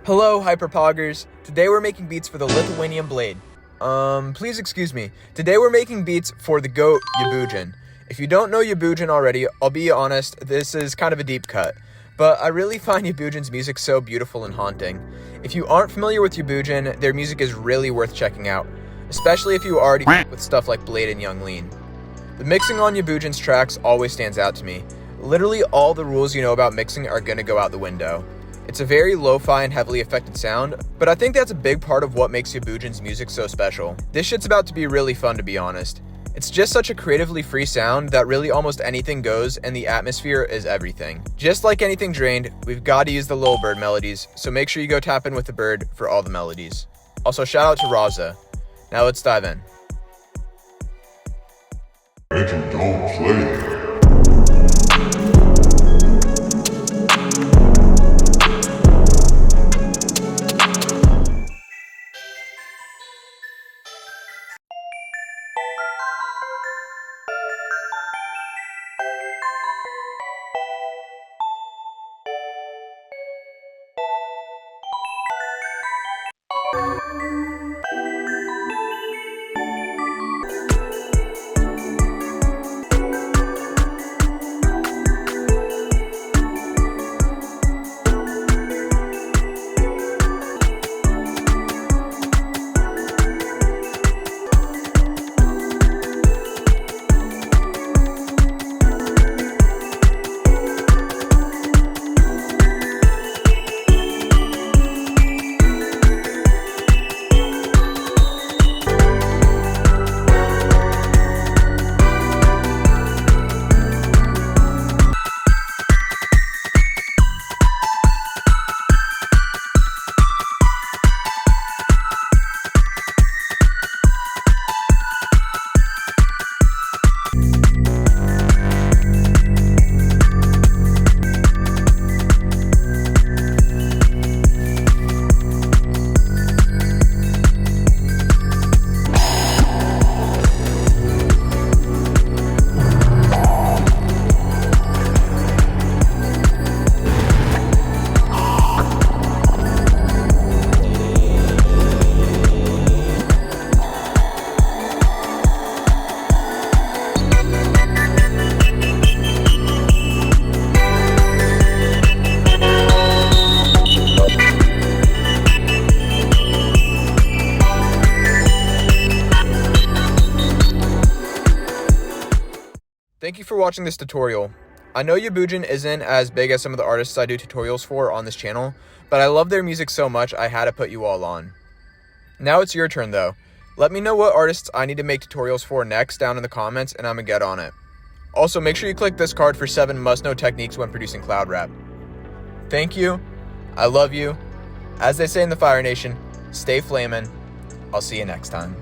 Hello, Hyperpoggers. Today we're making beats for the Lithuanian Bladee. Please excuse me. Today we're making beats for the GOAT Yabujin. If you don't know Yabujin already, I'll be honest, this is kind of a deep cut. But I really find Yabujin's music so beautiful and haunting. If you aren't familiar with Yabujin, their music is really worth checking out, especially if you already with stuff like Blade and Young Lean. The mixing on Yabujin's tracks always stands out to me. Literally all the rules you know about mixing are gonna go out the window. It's a very lo-fi and heavily affected sound, but I think that's a big part of what makes Yabujin's music so special. This shit's about to be really fun, to be honest. It's just such a creatively free sound that really almost anything goes, and the atmosphere is everything. Just like anything drained, we've got to use the little bird melodies, so make sure you go tap in with the bird for all the melodies. Also, shout out to Raza. Now let's dive in. Bet you don't play. Thank you for watching this tutorial. I know Yabujin isn't as big as some of the artists I do tutorials for on this channel, but I love their music so much I had to put you all on. Now it's your turn though. Let me know what artists I need to make tutorials for next down in the comments and I'm gonna get on it. Also, make sure you click this card for 7 must-know techniques when producing cloud rap. Thank you. I love you. As they say in the Fire Nation, stay flamin'. I'll see you next time.